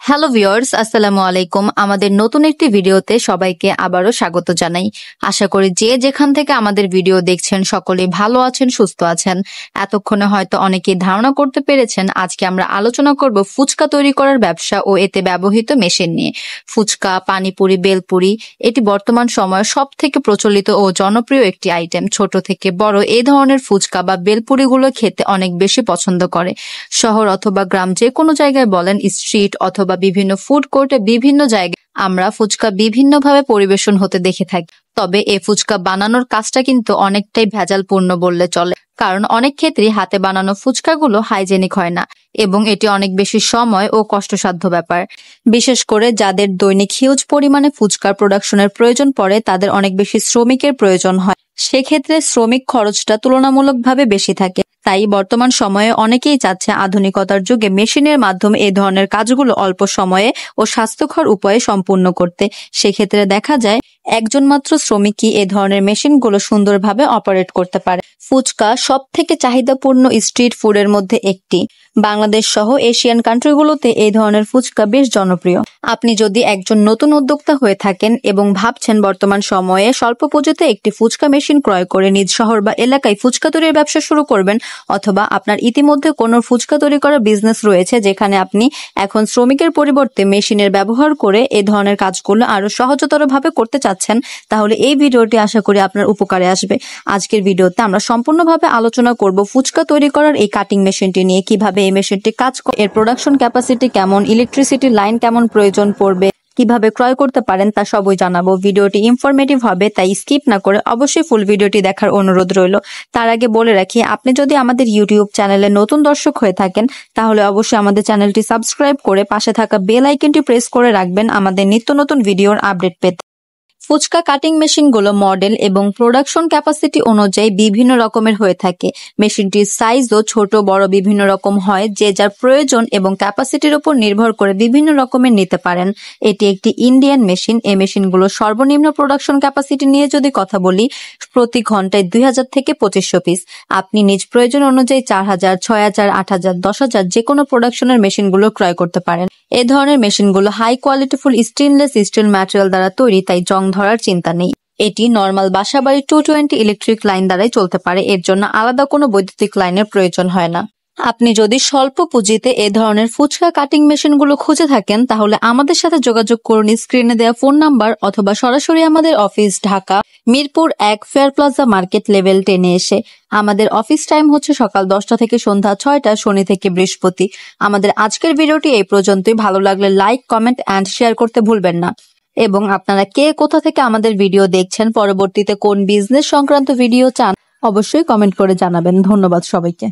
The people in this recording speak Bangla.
হ্যালো ভিউয়ার্স, আসসালামু আলাইকুম। আমাদের নতুন একটি ভিডিওতে সবাইকে আবারও স্বাগত জানাই। আশা করি যে যেখান থেকে আমাদের ভিডিও দেখছেন সকলেই ভালো আছেন, সুস্থ আছেন। এতক্ষণে হয়তো অনেকেই ধারণা করতে পেরেছেন আজকে আমরা আলোচনা করব ফুচকা তৈরি করার ব্যবসা ও এতে ব্যবহৃত মেশিন নিয়ে। ফুচকা, পানিপুরি, বেলপুরি এটি বর্তমান সময়ে সবথেকে প্রচলিত ও জনপ্রিয় একটি আইটেম। ছোট থেকে বড় এই ধরনের ফুচকা বা বেলপুরিগুলো খেতে অনেক বেশি পছন্দ করে। শহর অথবা গ্রাম যে কোনো জায়গায় বলেন, স্ট্রিট অথবা বিভিন্ন ফুড কোর্টে বিভিন্ন জায়গায় আমরা ফুচকা বিভিন্নভাবে পরিবেশন হতে দেখে থাকি। তবে এই ফুচকা বানানোর কাজটা কিন্তু অনেকটাই ভেজালপূর্ণ বললে চলে, কারণ অনেক ক্ষেত্রেই হাতে বানানো ফুচকাগুলো হাইজেনিক হয় না এবং এটি অনেক বেশি সময় ও কষ্টসাধ্য ব্যাপার। বিশেষ করে যাদের দৈনিক হিউজ পরিমাণে ফুচকার প্রোডাকশনের প্রয়োজন পড়ে, তাদের অনেক বেশি শ্রমিকের প্রয়োজন হয়। সেক্ষেত্রে শ্রমিক খরচটা তুলনামূলকভাবে বেশি থাকে। তাই বর্তমান সময়ে অনেকেই চাচ্ছে আধুনিকতার যুগে মেশিনের মাধ্যমে এই ধরনের কাজগুলো অল্প সময়ে ও স্বাস্থ্যকর উপায়ে সম্পূর্ণ করতে। সেক্ষেত্রে দেখা যায় একজন মাত্র শ্রমিকই এ ধরনের মেশিনগুলো সুন্দরভাবে অপারেট করতে পারে। ফুচকা সব থেকে চাহিদাপূর্ণ স্ট্রিট ফুডের মধ্যে একটি। বাংলাদেশ সহ এশিয়ান কান্ট্রিগুলোতে এই ধরনের ফুচকা বেশ জনপ্রিয়। আপনি যদি একজন নতুন উদ্যোক্তা হয়ে থাকেন এবং ভাবছেন বর্তমান সময়ে স্বল্প পুঁজিতে একটি ফুচকা মেশিন ক্রয় করে নিজ শহর বা এলাকায় ফুচকা তৈরির ব্যবসা শুরু করবেন, অথবা আপনার ইতিমধ্যে কোনো ফুচকা তৈরি করার বিজনেস রয়েছে যেখানে আপনি এখন শ্রমিকের পরিবর্তে মেশিনের ব্যবহার করে এই ধরনের কাজগুলো আরো সহজতর ভাবে করতে চাচ্ছেন, তাহলে এই ভিডিওটি আশা করি আপনার উপকারে আসবে। আজকের ভিডিওতে আমরা সম্পূর্ণভাবে আলোচনা করব ফুচকা তৈরি করার এই কাটিং মেশিনটি নিয়ে, কিভাবে এই মেশিনটি কাজ করে, এর প্রোডাকশন ক্যাপাসিটি কেমন, ইলেকট্রিসিটি লাইন কেমন প্রয়োজন পড়বে, কিভাবে ক্রয় করতে পারেন তা সবই জানাবো। ভিডিওটি ইনফরমেটিভ হবে, তাই স্কিপ না করে অবশ্যই ফুল ভিডিওটি দেখার অনুরোধ রইল। তার আগে বলে রাখি, আপনি যদি আমাদের ইউটিউব চ্যানেলে নতুন দর্শক হয়ে থাকেন তাহলে অবশ্যই আমাদের চ্যানেলটি সাবস্ক্রাইব করে পাশে থাকা বেল আইকনটি প্রেস করে রাখবেন আমাদের নিত্য নতুন ভিডিওর আপডেট পেতে। ফুচকা কাটিং মেশিনগুলো মডেল এবং প্রোডাকশন ক্যাপাসিটি অনুযায়ী বিভিন্ন রকমের হয়ে থাকে। মেশিনটির সাইজও ছোট বড় বিভিন্ন রকম হয়, যে যার প্রয়োজন এবং ক্যাপাসিটির উপর নির্ভর করে বিভিন্ন রকমের নিতে পারেন। এটি একটি ইন্ডিয়ান মেশিন। এই মেশিনগুলো সর্বনিম্ন প্রোডাকশন ক্যাপাসিটি নিয়ে যদি কথা বলি, প্রতি ঘন্টায় 2000 থেকে 2500 পিস। আপনি নিজ প্রয়োজন অনুযায়ী 4000, 6000, 8000, 10000 যে কোনো প্রোডাকশনের মেশিনগুলো ক্রয় করতে পারেন। এ ধরনের মেশিনগুলো হাই কোয়ালিটিফুল স্টেনলেস স্টিল ম্যাটেরিয়াল দ্বারা তৈরি, তাই জং ধরার চিন্তা নেই। এটি নরমাল বাসাবাড়ি 220 ইলেকট্রিক লাইন দ্বারাই চলতে পারে। এর জন্য আলাদা কোনো বৈদ্যুতিক লাইনের প্রয়োজন হয় না। আপনি যদি স্বল্প পুঁজিতে এ ধরনের ফুচকা কাটিং মেশিনগুলো খুঁজে থাকেন তাহলে আমাদের সাথে যোগাযোগ করুন স্ক্রিনে দেওয়া ফোন নাম্বার, অথবা সরাসরি আমাদের office Dhaka Mirpur 1 Fair Plaza market level 10-এ এসে। আমাদের অফিস টাইম হচ্ছে সকাল 10টা থেকে সন্ধ্যা 6টা, শনি থেকে বৃহস্পতি। আমাদের আজকের ভিডিওটি এই পর্যন্তই। ভালো লাগলে লাইক, কমেন্ট এন্ড শেয়ার করতে ভুলবেন না। এবং আপনারা কে কোথা থেকে আমাদের ভিডিও দেখছেন, পরবর্তীতে কোন বিজনেস সংক্রান্ত ভিডিও চান, অবশ্যই কমেন্ট করে জানাবেন। ধন্যবাদ সবাইকে।